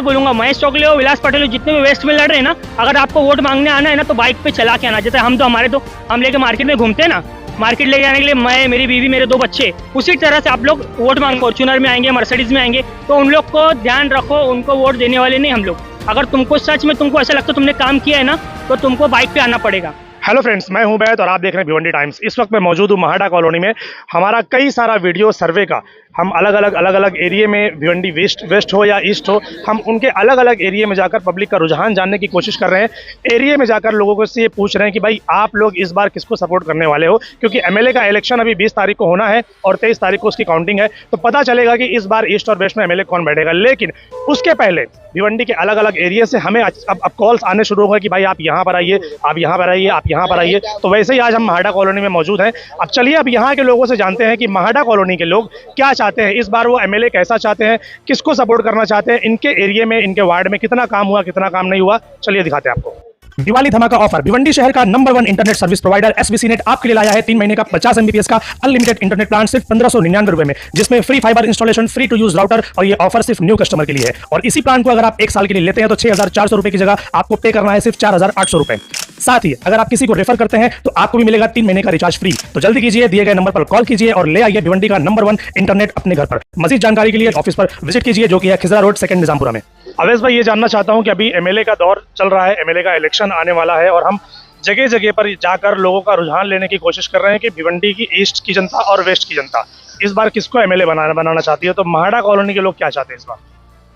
और बोलूंगा, महेश चौगले हो, विलास पटेल हो, जितने भी वेस्ट में लड़ रहे हैं ना, अगर आपको वोट मांगने आना है ना तो बाइक पे चला के आना। जैसे हम लेके मार्केट में घूमते हैं ना, मार्केट लेके आने के लिए मैं, मेरी बीवी, मेरे 2 बच्चे, उसी तरह से आप लोग वोट मांग फॉर्च्यूनर में आएंगे, मर्सिडीज में आएंगे, तो उन लोग को ध्यान रखो, उनको वोट देने वाले नहीं हम लोग। अगर तुमको सच में तुमको ऐसा लगता है तुमने काम किया है ना, तो तुमको बाइक पे आना पड़ेगा। हेलो फ्रेंड्स, मैं हूं बैत और आप देख रहे हैं भिवंडी टाइम्स। इस वक्त मैं मौजूद हूं महाडा कॉलोनी में। हमारा कई सारा वीडियो सर्वे का, हम अलग अलग एरिया में, भिवंडी वेस्ट हो या ईस्ट हो, हम उनके अलग अलग एरिया में जाकर पब्लिक का रुझान जानने की कोशिश कर रहे हैं। एरिया में जाकर लोगों को से ये पूछ रहे हैं कि भाई आप लोग इस बार किसको सपोर्ट करने वाले हो, क्योंकि एमएलए का इलेक्शन अभी 20 तारीख को होना है और 23 तारीख को उसकी काउंटिंग है, तो पता चलेगा कि इस बार ईस्ट और वेस्ट में एमएलए कौन बैठेगा। लेकिन उसके पहले भिवंडी के अलग अलग एरिया से हमें अब कॉल्स आने शुरू हो गए कि भाई आप यहाँ पर आइए, आप यहाँ पर आइए, आप यहाँ पर आइए। तो वैसे ही आज हम महाडा कॉलोनी में मौजूद हैं। अब चलिए अब यहाँ के लोगों से जानते हैं कि महाडा कॉलोनी के लोग क्या चाहते हैं, इस बार वो एमएलए कैसा चाहते हैं, किसको सपोर्ट करना चाहते हैं, इनके एरिया में, इनके वार्ड में कितना काम हुआ, कितना काम नहीं हुआ। चलिए दिखाते हैं आपको। दिवाली धमाका ऑफर, भिवंडी शहर का number 1 internet service provider SBC net आपके लिए लाया है 3 महीने का 50 MBPS का अनलिमिटेड इंटरनेट प्लान सिर्फ 1599 रुपए में, जिसमें free fibre installation, free to use router, और ये ऑफर सिर्फ न्यू कस्टमर के लिए है। और इसी प्लान को अगर आप 1 साल के लिए लेते हैं तो 6400 रुपए की जगह आपको पे करना है सिर्फ 4800 रुपए। साथ ही अगर आप किसी को रेफर करते हैं तो आपको भी मिलेगा 3 महीने का रिचार्ज फ्री। तो जल्दी कीजिए, दिए गए नंबर पर कॉल कीजिए और ले आइए भिवंडी का नंबर 1 इंटरनेट अपने घर पर। मजीद जानकारी के लिए ऑफिस पर विजिट कीजिए, जो कि है खिजरा रोड 2 निजामपुरा में। अवेश भाई, ये जानना चाहता हूं कि अभी एमएलए का दौर चल रहा है, एमएलए का इलेक्शन आने वाला है और हम जगह जगह पर जाकर लोगों का रुझान लेने की कोशिश कर रहे हैं कि भिवंडी की ईस्ट की जनता और वेस्ट की जनता इस बार किसको एमएलए बनाना चाहती है। तो महाडा कॉलोनी के लोग क्या चाहते हैं इस बार?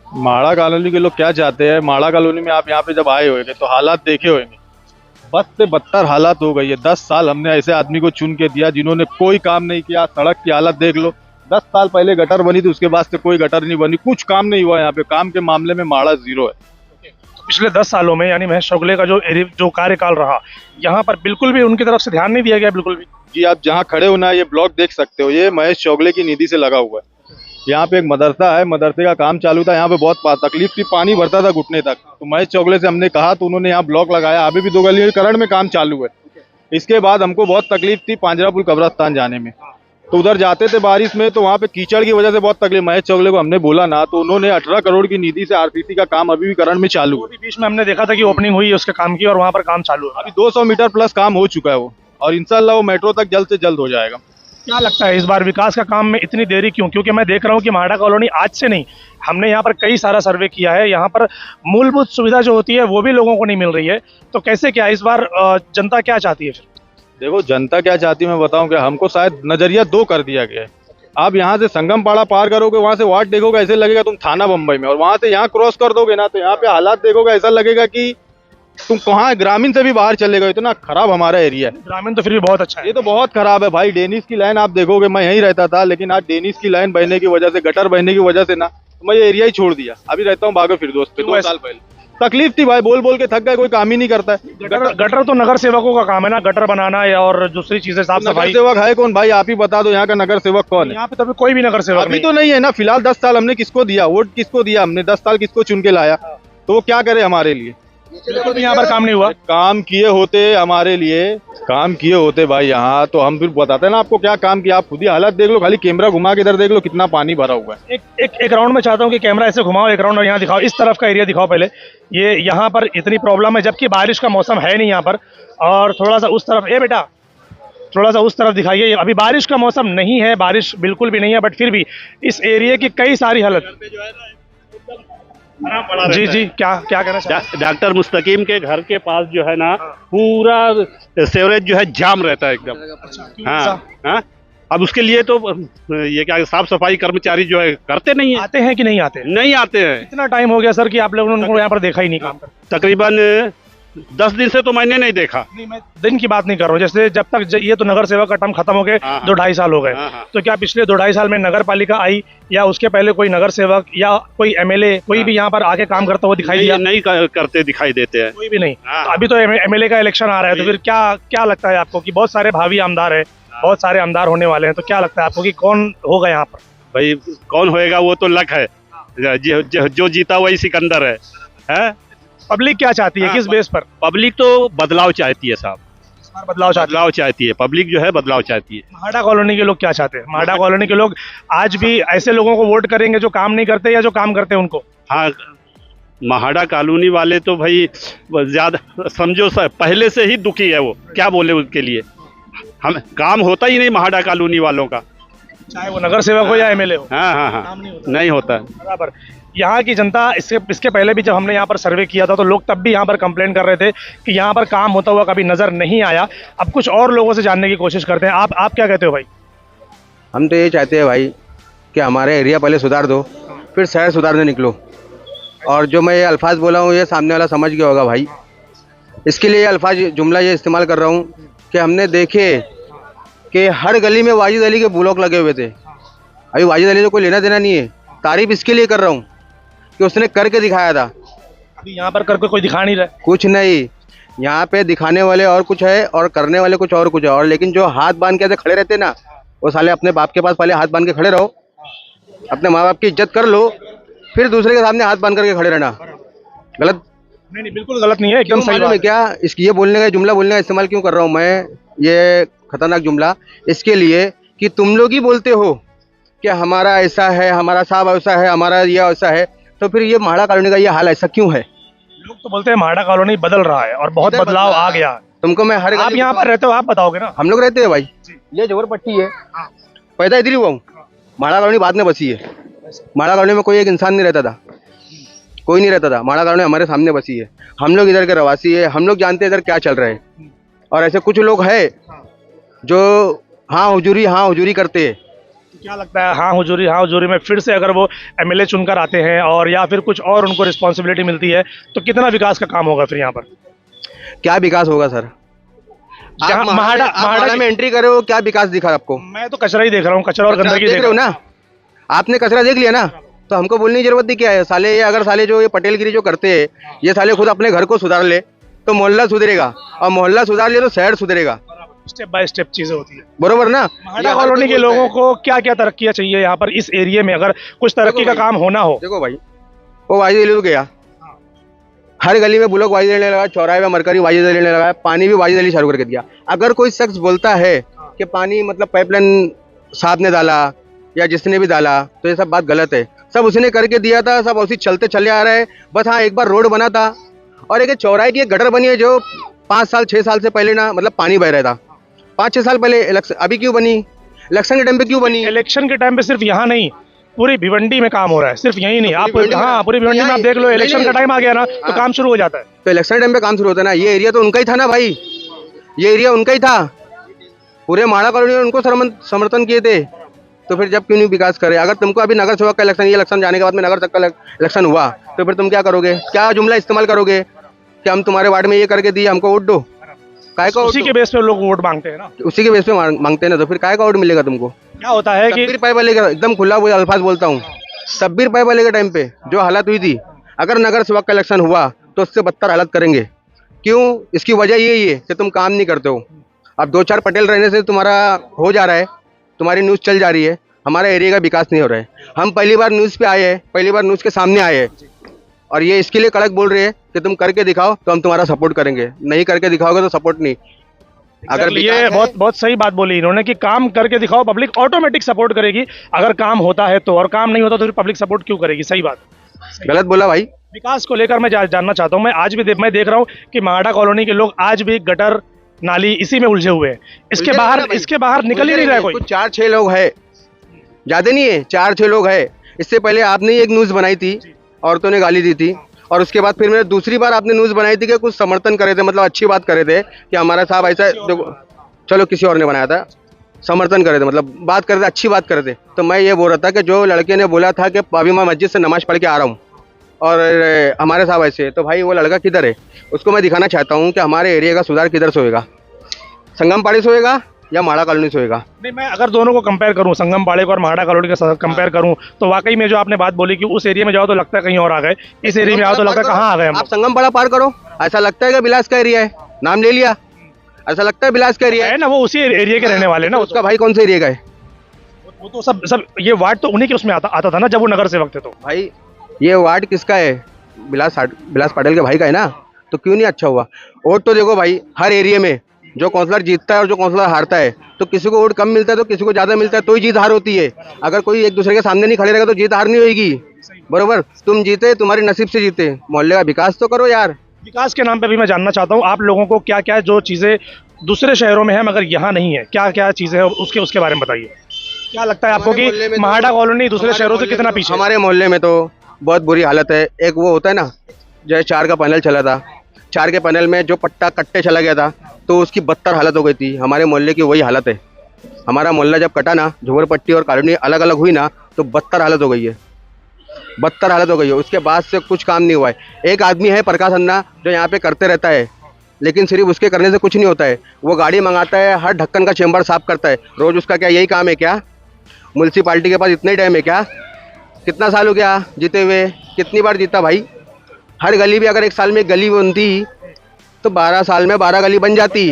माड़ा कॉलोनी के लोग क्या चाहते हैं, माड़ा कॉलोनी में आप यहाँ पे जब आए होंगे तो हालात देखे होंगे, बद से बदतर हालात हो गई है। 10 साल हमने ऐसे आदमी को चुन के दिया जिन्होंने कोई काम नहीं किया। सड़क की हालत देख लो, 10 साल पहले गटर बनी थी, उसके बाद से कोई गटर नहीं बनी, कुछ काम नहीं हुआ यहाँ पे। काम के मामले में माड़ा जीरो है। पिछले 10 सालों में यानी महेश चौगले का जो कार्यकाल रहा, यहाँ पर बिल्कुल भी उनकी तरफ से ध्यान नहीं दिया गया, बिल्कुल भी। जी, आप जहाँ खड़े हो ना, ये ब्लॉक देख सकते हो, ये महेश चौगले की निधि से लगा हुआ है। यहाँ पे एक मदरसा है, मदरसे का काम चालू था, यहाँ पे बहुत तकलीफ थी, पानी भरता था घुटने तक। तो महेश चौगले से हमने कहा तो उन्होंने यहाँ ब्लॉक लगाया। अभी भी 2 गलीकरण में काम चालू है। इसके बाद हमको बहुत तकलीफ थी पांजरापुर कब्रस्तान जाने में, तो उधर जाते थे बारिश में, तो वहाँ पे कीचड़ की वजह से बहुत तकलीफ। महेश चौगले को हमने बोला ना, तो उन्होंने 18 करोड़ की निधि से आरसीसी का काम अभी भी करण में चालू है। बीच में हमने देखा था कि ओपनिंग हुई उसके काम की और वहाँ पर काम चालू है। अभी 200 मीटर प्लस काम हो चुका है वो, और इंशाल्लाह वो मेट्रो तक जल्द से जल्द हो जाएगा। क्या लगता है इस बार विकास का काम में इतनी देरी क्यों? क्योंकि मैं देख रहा हूँ कि महाडा कॉलोनी आज से नहीं, हमने यहाँ पर कई सारा सर्वे किया है, यहाँ पर मूलभूत सुविधा जो होती है वो भी लोगों को नहीं मिल रही है। तो कैसे, क्या इस बार जनता क्या चाहती है फिर? देखो, जनता क्या चाहती है मैं बताऊं क्या, हमको शायद नजरिया 2 कर दिया गया है। आप यहाँ से संगम पाड़ा पार करोगे, वहाँ से वार्ड देखोगे, ऐसे लगेगा तुम थाना बम्बई में, और वहाँ से यहाँ क्रॉस कर दोगे ना तो यहाँ पे हालात देखोगे, ऐसा लगेगा कि तुम कहाँ ग्रामीण से भी बाहर चले गए। इतना खराब हमारा एरिया है। ग्रामीण तो फिर भी बहुत अच्छा है। ये तो बहुत खराब है भाई। डेनिस की लाइन आप देखोगे, मैं यहीं रहता था, लेकिन आज डेनिस की लाइन बहने की वजह से, गटर बहने की वजह से ना, तो मैं ये एरिया ही छोड़ दिया। अभी रहता हूँ बागो फिरदौस पे। 2 साल पहले तकलीफ थी भाई, बोल बोल के थक गए, कोई काम ही नहीं करता है। गटर तो नगर सेवकों का काम है ना, गटर बनाना है और दूसरी चीजें, साफ सफाई। नगर सेवक है कौन भाई? आप ही बता दो यहाँ का नगर सेवक कौन है? यहाँ पे तो कोई भी नगर सेवक अभी तो नहीं है ना। फिलहाल 10 साल हमने किसको दिया वोट, किसको दिया हमने? 10 साल किसको चुन के लाया? तो वो क्या करे हमारे लिए? बिल्कुल भी यहाँ पर काम नहीं हुआ। काम किए होते हमारे लिए, काम किए होते भाई यहाँ, तो हम फिर बताते ना आपको क्या काम किया। आप खुद ही हालत देख लो, खाली कैमरा घुमा के इधर देख लो कितना पानी भरा हुआ है। एक राउंड में चाहता हूँ कि कैमरा ऐसे घुमाओ, एक राउंड और यहाँ दिखाओ, इस तरफ का एरिया दिखाओ पहले। ये यहाँ पर इतनी प्रॉब्लम है, जबकि बारिश का मौसम है नहीं यहाँ पर। और थोड़ा सा उस तरफ, बेटा थोड़ा सा उस तरफ दिखाइए। अभी बारिश का मौसम नहीं है, बारिश बिल्कुल भी नहीं है, बट फिर भी इस एरिया की कई सारी हालत। जी जी, क्या कहना चाहिए? डॉक्टर मुस्तकीम के घर के पास जो है ना, पूरा सेवरेज जो है जाम रहता है एकदम। हाँ, अब उसके लिए तो ये क्या, साफ सफाई कर्मचारी जो है करते नहीं है। आते हैं कि नहीं आते? नहीं आते हैं। इतना टाइम हो गया सर कि आप लोगों ने उनको यहाँ पर देखा ही नहीं काम करते। तकरीबन 10 दिन से तो मैंने नहीं देखा। नहीं, मैं दिन की बात नहीं कर रहा हूँ। जैसे जब तक ये तो नगर सेवक का टर्म खत्म हो गए 2-2.5 साल हो गए, तो क्या पिछले 2-2.5 साल में नगर पालिका आई या उसके पहले कोई नगर सेवक या कोई एमएलए कोई भी यहाँ पर आके काम करता हुआ दिखाई दिया? नहीं करते दिखाई देते हैं, कोई भी नहीं। तो अभी तो एमएलए का इलेक्शन आ रहा है, तो फिर क्या लगता है आपको कि बहुत सारे भावी आमदार है, बहुत सारे आमदार होने वाले हैं, तो क्या लगता है आपको कि कौन होगा यहाँ पर? भाई कौन होएगा वो तो लक है, जो जीता वही सिकंदर है। पब्लिक क्या चाहती है, किस बेस पर? पब्लिक तो बदलाव चाहती है साहब, बदलाव चाहती है। पब्लिक जो है बदलाव चाहती है। महाडा कॉलोनी के लोग क्या चाहते हैं? महाडा कॉलोनी के लोग आज भी ऐसे लोगों को वोट करेंगे जो काम नहीं करते या जो काम करते हैं उनको? हाँ, महाड़ा कॉलोनी वाले तो भाई ज्यादा समझो पहले से ही दुखी है, वो क्या बोले उसके लिए। हम काम होता ही नहीं महाड़ा कॉलोनी वालों का, चाहे वो नगर सेवक हो या एमएलए हो। हाँ हाँ हाँ, काम नहीं होता। नहीं होता। बराबर। यहाँ की जनता इसके पहले भी जब हमने यहाँ पर सर्वे किया था तो लोग तब भी यहाँ पर कंप्लेंट कर रहे थे कि यहाँ पर काम होता हुआ कभी नजर नहीं आया। अब कुछ और लोगों से जानने की कोशिश करते हैं। आप क्या कहते हो भाई? हम तो ये चाहते हैं भाई कि हमारे एरिया पहले सुधार दो, फिर शहर सुधारने निकलो। और जो मैं ये अल्फाज बोला हूँ ये सामने वाला समझ गया होगा भाई। इसके लिए ये अल्फाज जुमला ये इस्तेमाल कर रहा हूँ कि हमने देखे कि हर गली में वाजिद अली के ब्लॉक लगे हुए थे। अभी वाजिद अली तो कोई लेना देना नहीं है, तारीफ इसके लिए कर रहा हूँ कि उसने करके दिखाया था। अभी यहाँ पर करके कोई दिखा नहीं रहा। कुछ नहीं, यहाँ पे दिखाने वाले और कुछ है और करने वाले कुछ है। और लेकिन जो हाथ बांध के ऐसे खड़े रहते ना, वो साले अपने बाप के पास पहले हाथ बांध के खड़े रहो, अपने माँ बाप की इज्जत कर लो, फिर दूसरे के सामने हाथ बांध करके खड़े रहना गलत। नहीं, बिल्कुल गलत नहीं है, एकदम सही मालूम बात है क्या इसकी ये बोलने का जुमला बोलने का इस्तेमाल क्यों कर रहा हूँ मैं, ये खतरनाक जुमला इसके लिए कि तुम लोग ही बोलते हो कि हमारा ऐसा है, हमारा साहब ऐसा है, हमारा ये ऐसा है, तो फिर ये महाड़ा कॉलोनी का ये हाल ऐसा क्यों है? लोग तो बोलते हैं महाड़ा कॉलोनी बदल रहा है और बहुत बदलाव आ गया। तुमको मैं हर आप यहाँ पर रहते हो, आप बताओगे ना। हम लोग रहते हैं भाई, ये जोरपट्टी है, पैदा इधर ही हुआ हूँ। महाड़ा कॉलोनी बाद में बसी है। महाड़ा कॉलोनी में कोई एक इंसान नहीं रहता था, कोई नहीं रहता था। महाड़ा कॉलोनी हमारे सामने बसी है, हम लोग इधर के रवासी है, हम लोग जानते हैं इधर क्या चल रहा है। और ऐसे कुछ लोग हैं जो हाँ हुजूरी करते हैं। तो क्या लगता है हाँ हुजूरी में फिर से अगर वो एमएलए चुनकर आते हैं और या फिर कुछ और उनको रिस्पॉन्सिबिलिटी मिलती है तो कितना विकास का काम होगा फिर यहाँ पर? क्या विकास होगा सर? जहाँ आप महाड़ा में एंट्री करे हो, क्या विकास दिखा आपको? मैं तो कचरा ही देख रहा हूँ, कचरा और गंदगी देख रहे हो ना। आपने कचरा देख लिया ना, तो हमको बोलने की जरूरत नहीं क्या है। साले ये अगर साले जो ये पटेलगिरी जो करते हैं, ये साले खुद अपने घर को सुधार ले तो मोहल्ला सुधरेगा, और मोहल्ला सुधार ले तो शहर सुधरेगा। स्टेप बाय स्टेप चीजें होती है, बरोबर ना। महाड़ा कॉलोनी के लोगों को क्या क्या तरक्कियां चाहिए यहाँ पर इस एरिया में अगर कुछ तरक्की का काम होना हो? देखो भाई, वो वाजिद अली तो गया, हर गली में बुलक वाजिद अली ने लगाया, चौराहे में मरकरी वाजिद अली ने लगाया, पानी भी वाजिद अली चालू करके दिया। अगर कोई शख्स बोलता है कि पानी मतलब पाइपलाइन साहब ने डाला या जिसने भी डाला, तो ये सब बात गलत है। सब उसने करके दिया था, सब उसी चलते चले आ रहे हैं। बस हाँ, एक बार रोड बना था और एक चौराहे की एक गटर बनी है जो 5 साल 6 साल से पहले ना मतलब पानी बह रहा था। 5-6 साल पहले इलेक्शन, अभी क्यों बनी? इलेक्शन के टाइम पे क्यों बनी? इलेक्शन के टाइम पे सिर्फ यहाँ नहीं, पूरी भिवंडी में काम हो रहा है, सिर्फ यही नहीं। आप हाँ पूरी भिवंडी में आप देख लो, इलेक्शन का टाइम आ गया ना तो काम शुरू हो जाता है। तो इलेक्शन टाइम पे काम शुरू होता है ना। ये एरिया तो उनका ही था ना भाई, ये एरिया उनका ही था। पूरे महाड़ा कॉलोनी में उनको समर्थन किए थे, तो फिर जब क्यों नहीं विकास करे? अगर तुमको अभी नगर सेवक का इलेक्शन, ये इलेक्शन जाने के बाद में नगर सेवक का इलेक्शन हुआ, तो फिर तुम क्या करोगे? क्या जुमला इस्तेमाल करोगे कि हम तुम्हारे वार्ड में ये करके दिए, हमको वोट दो? काय का उसी के बेस पे लोग वोट मांगते हैं ना, उसी के बेस पे मांगते हैं ना, तो फिर काय का वोट मिलेगा तुमको? क्या होता है कि शब्बीर पाइप वाले का एकदम खुला वो अल्फाज बोलता हूँ, शब्बीर पाइप वाले के टाइम पे जो हालत हुई थी, अगर नगर सेवक का इलेक्शन हुआ तो उससे बदतर हालत करेंगे। क्यों? इसकी वजह यही है कि तुम काम नहीं करते हो। अब 2-4 पटेल रहने से तुम्हारा हो जा रहा है, तुम्हारी न्यूज़ चल जा रही है, हमारा एरिया का विकास नहीं हो रहा है। हम पहली बार न्यूज़ पे आए हैं, पहली बार न्यूज़ के सामने आए हैं, और ये इसके लिए कड़क बोल रहे हैं कि तुम करके दिखाओ तो हम तुम्हारा सपोर्ट करेंगे, नहीं करके दिखाओगे तो सपोर्ट नहीं। अगर ये बहुत सही बात बोली इन्होंने कि काम करके दिखाओ, पब्लिक ऑटोमेटिक सपोर्ट करेगी अगर काम होता है तो, और काम नहीं होता तो फिर पब्लिक सपोर्ट क्यों करेगी? सही बात। गलत बोला भाई। विकास को लेकर मैं जानना चाहता हूँ। मैं आज भी मैं देख रहा हूँ कि महाड़ा कॉलोनी के लोग आज भी गटर नाली इसी में उलझे हुए हैं। इसके बाहर निकल ही नहीं रहा कोई। 4-6 लोग है, ज्यादा नहीं है, 4-6 लोग है। इससे पहले आपने एक न्यूज़ बनाई थी, औरतों ने गाली दी थी, और उसके बाद फिर मैंने दूसरी बार आपने न्यूज़ बनाई थी कि कुछ समर्थन करे थे, मतलब अच्छी बात करे थे कि हमारा साहब ऐसा, देखो चलो किसी और ने बनाया था, समर्थन करे थे, मतलब बात करे थे, अच्छी बात करे थे। तो मैं ये बोल रहा था कि जो लड़के ने बोला था कि अभी मैं मस्जिद से नमाज पढ़ के आ रहा हूँ और हमारे साहब ऐसे, तो भाई वो लड़का किधर है? उसको मैं दिखाना चाहता हूँ कि हमारे एरिया का सुधार किधर से होएगा, संगमपाड़ी से होएगा या महाड़ा कॉलोनी से होएगा। नहीं, मैं अगर दोनों को कंपेयर करूं, संगमपाड़े को और महाड़ा कॉलोनी के साथ कंपेयर करूं, तो वाकई में जो आपने बात बोली कि उस एरिया में जाओ तो लगता है कहीं और आ गए, इस एरिया में आओ तो लगता है कहाँ आ गए हम। आप संगमपाड़ा पार करो, ऐसा लगता है कि बिलास का एरिया है, नाम ले लिया, ऐसा लगता है बिलास का एरिया है ना, वो उसी एरिया के रहने वाले ना। उसका भाई कौन से एरिया का है? वो तो सब ये वार्ड तो उन्हीं के उसमें आता था ना जब वो नगर सेवक थे। तो भाई ये वार्ड किसका है? बिलास पाटिल के भाई का है ना, तो क्यों नहीं अच्छा हुआ? वोट तो देखो भाई, हर एरिया में जो काउंसलर जीतता है और जो काउंसलर हारता है, तो किसी को वोट कम मिलता है तो किसी को ज्यादा मिलता है, तो ही जीत हार होती है। अगर कोई एक दूसरे के सामने नहीं खड़े रहेगा तो जीत हार नहीं होगी। बरोबर, तुम जीते, तुम्हारे नसीब से जीते, मोहल्ले का विकास तो करो यार। विकास के नाम पे भी मैं जानना चाहता हूँ आप लोगों को क्या क्या जो चीज़ें दूसरे शहरों में है मगर यहाँ नहीं है, क्या क्या चीज़ें हैं उसके उसके बारे में बताइए। क्या लगता है आपको हमारे मोहल्ले कि में तो- महाडा कॉलोनी दूसरे हमारे शहरों से मोहल्ले कितना में- पीछे है? हमारे मोहल्ले में तो बहुत बुरी हालत है। एक वो होता है ना, जैसे 4 का पैनल चला था, 4 के पैनल में जो पट्टा कट्टे चला गया था तो उसकी बदतर हालत हो गई थी। हमारे मोहल्ले की वही हालत है। हमारा मोहल्ला जब कटा ना, झोपड़पट्टी और कॉलोनी अलग अलग हुई ना, तो बदतर हालत हो गई है, बदतर हालत हो गई है। उसके बाद से कुछ काम नहीं हुआ है। एक आदमी है प्रकाश अन्ना, जो यहाँ पे करते रहता है, लेकिन सिर्फ उसके करने से कुछ नहीं होता है। वो गाड़ी मंगाता है, हर ढक्कन का चेम्बर साफ करता है रोज। उसका क्या यही काम है क्या? म्यूनसिपाल्टी के पास इतना ही टाइम है क्या? कितना साल हो गया जीते हुए, कितनी बार जीता भाई? हर गली भी अगर एक साल में एक गली बनती तो 12 साल में 12 गली बन जाती।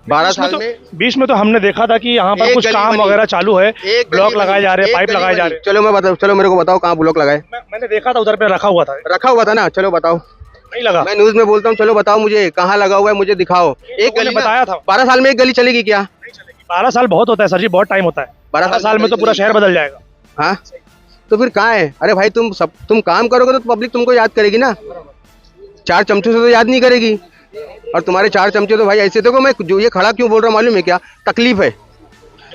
12 साल में बीच में तो हमने देखा था कि यहाँ पर एक कुछ गली काम बनी। वगैरह चालू है, एक ब्लॉक गली लगाए बनी, जा रहे हैं, एक पाइप गली लगाए जा बनी। रहे हैं। चलो मैं बताओ, चलो मेरे को बताओ कहाँ ब्लॉक लगाए? मैंने देखा था उधर पे रखा हुआ था, रखा हुआ था ना, चलो बताओ। नहीं लगा। मैं न्यूज में बोलता हूँ, चलो बताओ मुझे कहाँ लगा हुआ है, मुझे दिखाओ। एक लोगों ने गली बताया था। 12 साल में एक गली चलेगी क्या? 12 साल बहुत होता है सर जी, बहुत टाइम होता है। 12 साल में तो पूरा शहर बदल जाएगा। हाँ, तो फिर कहाँ है? अरे भाई तुम काम करोगे तो पब्लिक तुमको याद करेगी ना। 4 चमचों से तो याद नहीं करेगी। और तुम्हारे 4 चमचे तो भाई ऐसे, देखो मैं जो ये खड़ा क्यों बोल रहा हूँ मालूम है क्या? तकलीफ है।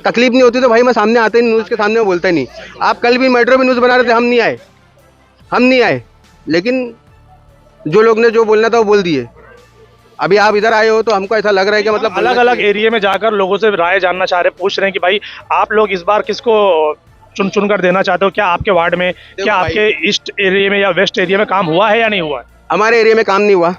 तकलीफ नहीं होती तो भाई मैं सामने आते ही न्यूज़ के सामने में बोलता ही नहीं। आप कल भी मेट्रो में न्यूज़ बना रहे थे, हम नहीं आए, लेकिन जो लोग ने जो बोलना था वो बोल दिए। अभी आप इधर आए हो तो हमको ऐसा लग रहा है कि मतलब अलग अलग एरिया में जाकर लोगों से राय जानना चाह रहे, पूछ रहे हैं कि भाई आप लोग इस बार किसको चुन कर देना चाहते हो? क्या आपके वार्ड में, क्या भाई- आपके ईस्ट एरिया में या वेस्ट एरिया में काम हुआ है या नहीं हुआ है? हमारे एरिया में काम नहीं हुआ।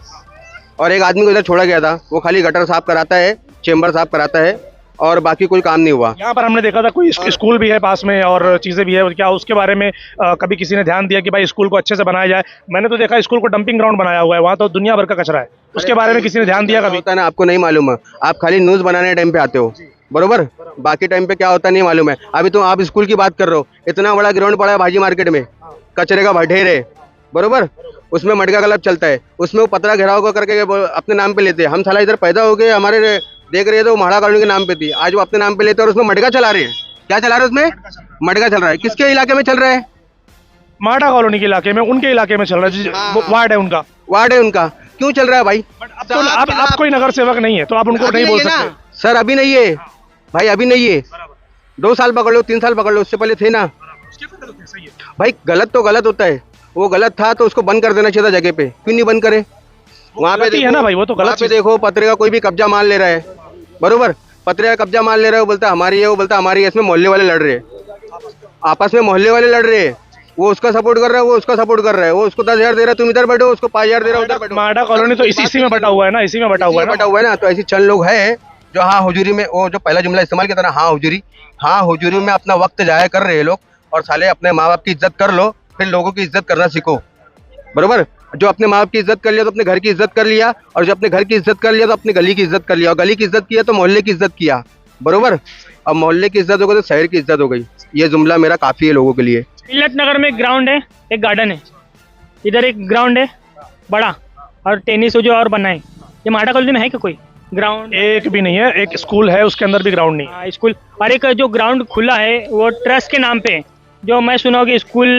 और एक आदमी को इधर छोड़ा गया था, वो खाली गटर साफ कराता है, चेम्बर साफ कराता है, और बाकी कोई काम नहीं हुआ। यहाँ पर हमने देखा था कोई स्कूल भी है पास में और चीजें भी है, क्या उसके बारे में कभी किसी ने ध्यान दिया कि भाई स्कूल को अच्छे से बनाया जाए? मैंने तो देखा स्कूल को डंपिंग ग्राउंड बनाया हुआ है, वहाँ तो दुनिया भर का कचरा है। उसके बारे में किसी ने ध्यान दिया कभी? होता है ना, आपको नहीं मालूम है। आप खाली न्यूज़ बनाने टाइम पे आते हो, बरोबर, बाकी टाइम पे क्या होता नहीं मालूम है। अभी तो आप स्कूल की बात कर रहे हो, इतना बड़ा ग्राउंड पड़ा है भाजी मार्केट में, कचरे का भटेर है, बरोबर, उसमें मटका क्लब चलता है, उसमें वो पतरा घेराव को करके अपने नाम पे लेते हैं। हम साला इधर पैदा हो गए, हमारे देख रहे थे वो महाड़ा कॉलोनी के नाम पे थी, आज वो अपने नाम पे लेते हैं और उसमें मटका चला रहे हैं। क्या चला रहे हैं उसमें? मटका चल रहा है। किसके इलाके में चल रहा है? माडा कॉलोनी के इलाके में, उनके इलाके में चल रहा है, हाँ। वो वार्ड है उनका। वार्ड है उनका, क्यों चल रहा है भाई? आप कोई नगर सेवक नहीं है तो आप उनको अभी नहीं बोल है ना? सकते। सर अभी नहीं है भाई, अभी नहीं है। 2 साल पकड़ लो, 3 साल पकड़ लो, उससे पहले थे ना भाई। गलत तो गलत होता है, वो गलत था तो उसको बंद कर देना चाहिए था जगह पे, क्यों नहीं बंद करे? वहाँ पे गलती है ना भाई, वो तो गलत वहाँ पे चीज़ है। देखो पत्रे का कोई भी कब्जा मान ले रहा है, बरोबर, पत्रे का कब्जा मान ले रहा है, वो बोलता है हमारी है, वो बोलता है हमारी है। इसमें मोहल्ले वाले लड़ रहे हैं, आपस में मोहल्ले वाले लड़ रहे हैं। वो उसका सपोर्ट कर रहा है, वो उसका सपोर्ट कर रहा है। वो उसको 10,000 दे रहा है, तुम इधर बैठो, उसको 5,000 दे रहा है, उधर बैठो। माडा कॉलोनी तो इसी में बटा हुआ है ना, इसी में बटा हुआ है ना। बटा हुआ है ना। तो ऐसी चंद लोग हैं जो हाँ हुजूरी में, वो जो पहला जुमला इस्तेमाल किया था ना, हाँ हुजूरी में अपना वक्त जाया कर रहे हैं लोग। और साले अपने माँ बाप की इज्जत कर लो, फिर लोगों की इज्जत करना सीखो, बरोबर। जो अपने माँ बाप की इज्जत कर लिया तो अपने घर की इज्जत कर लिया, और जो अपने घर की इज्जत कर लिया तो अपनी गली की इज्जत कर लिया, और गली की इज्जत किया तो मोहल्ले की इज्जत किया, बरोबर। अब मोहल्ले की इज्जत हो गई तो शहर की इज्जत हो गई। ये जुमला मेरा काफी है लोगों के लिए। मिल्लत नगर में एक ग्राउंड है, एक गार्डन है, इधर एक ग्राउंड है बड़ा, और टेनिस जो और बना है। ये माडा कॉलोनी में है क्या कोई ग्राउंड? एक भी नहीं है, एक स्कूल है उसके अंदर भी ग्राउंड नहीं है। हाँ, स्कूल। और एक जो ग्राउंड खुला है वो ट्रस्ट के नाम पे है, जो मैं सुना कि स्कूल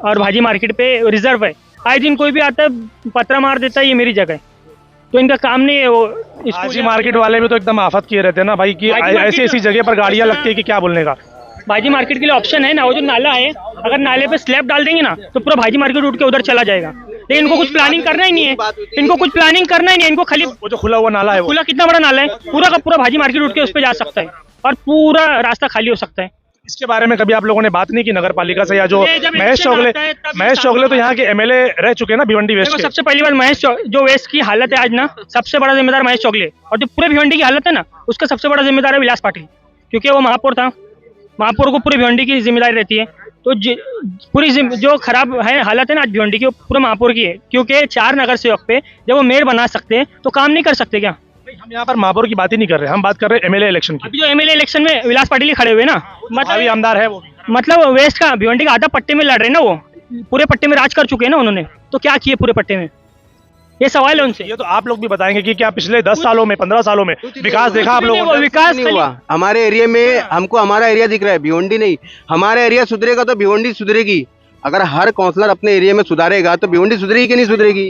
और भाजी मार्केट पे रिजर्व है। आए दिन कोई भी आता है पत्रा मार देता है ये मेरी जगह है, तो इनका काम नहीं है। वो भाजी मार्केट वाले भी तो एकदम आफत किए रहते हैं ना भाई कि भाजी मार्केट ऐसी ऐसी जगह पर गाड़ियां लगती है कि क्या बोलने का। भाजी मार्केट के लिए ऑप्शन है ना, वो जो नाला है, अगर नाले पे स्लैब डाल देंगे ना तो पूरा भाजी मार्केट उठ के उधर चला जाएगा। लेकिन इनको कुछ प्लानिंग करना ही नहीं है, इनको कुछ प्लानिंग करना ही नहीं है। इनको खाली वो जो खुला हुआ नाला है वो खुला, कितना बड़ा नाला है, पूरा का पूरा भाजी मार्केट उठ के उस पर जा सकता है और पूरा रास्ता खाली हो सकता है। इसके बारे में कभी आप लोगों ने बात नहीं की नगर पालिका से? या जो ये जब महेश election चौगले आता है तब महेश स्टार्ट चौगले तो होता यहाँ के एमएलए रह चुके हैं ना भिवंडी वेस्ट देखो के। सबसे पहली बात, जो वेस्ट की हालत है आज ना, सबसे बड़ा जिम्मेदार महेश चौगले, और जो पूरे भिवंडी की हालत है ना उसका सबसे बड़ा जिम्मेदार है विलास पाटिल, क्योंकि वो महापौर था। महापौर को पूरे भिवंडी की जिम्मेदारी रहती है। तो पूरी जो खराब है हालत है ना आज भिवंडी की, वो पूरे महापौर की है, क्योंकि 4 नगर सेवक पे जब वो मेयर बना सकते हैं तो काम नहीं कर सकते क्या? हम यहाँ पर महापौर की बात ही नहीं कर रहे, हम बात कर रहे हैं एमएलए इलेक्शन की। अभी जो एमएलए इलेक्शन में विलास पाटिल ही खड़े हुए ना, अभी मतलब आमदार है वो भी। मतलब वेस्ट का भिवंडी का आधा पट्टे में लड़ रहे हैं ना, वो पूरे पट्टे में राज कर चुके हैं ना उन्होंने, तो क्या किए पूरे पट्टे में? ये सवाल है उनसे। ये तो आप लोग भी बताएंगे कि क्या पिछले 10 सालों में 15 सालों में विकास देखा आप लोगों वो ने? विकास नहीं हुआ हमारे एरिया में। हमको हमारा एरिया दिख रहा है, भिवंडी नहीं। हमारा एरिया सुधरेगा तो भिवंडी सुधरेगी। अगर हर काउंसलर अपने एरिया में सुधारेगा तो भिवंडी सुधरेगी कि नहीं सुधरेगी?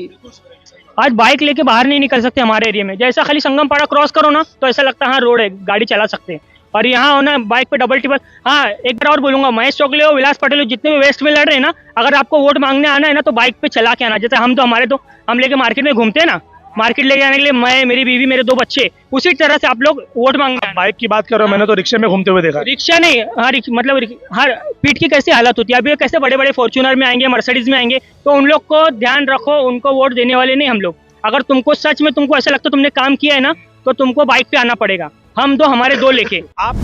आज बाइक लेके बाहर नहीं निकल सकते हमारे एरिया में। जैसा खाली संगम पाड़ा क्रॉस करो ना तो ऐसा लगता है हाँ रोड है, गाड़ी चला सकते हैं। और यहाँ हो ना बाइक पे डबल टिबल। हाँ एक बार और बोलूंगा, महेश चौगले हो, विलास पटेल हो, जितने भी वेस्ट में लड़ रहे हैं ना, अगर आपको वोट मांगने आना है ना तो बाइक पे चला के आना। जैसे हम लेके मार्केट में घूमते हैं ना, मार्केट लेके जाने के लिए मैं, मेरी बीवी, मेरे 2 बच्चे, उसी तरह से आप लोग वोट मांगने आना। बाइक की बात कर रहे हो, मैंने तो रिक्शे में घूमते हुए देखा है। रिक्शा नहीं, हाँ मतलब हर पीठ की कैसी हालत होती है। अभी कैसे बड़े बड़े फॉर्च्यूनर में आएंगे, मर्सिडीज में आएंगे, तो उन लोग को ध्यान रखो, उनको वोट देने वाले नहीं हम लोग। अगर तुमको सच में तुमको ऐसा लगता है तुमने काम किया है ना, तो तुमको बाइक पे आना पड़ेगा, हम 2 हमारे 2 लेके। आप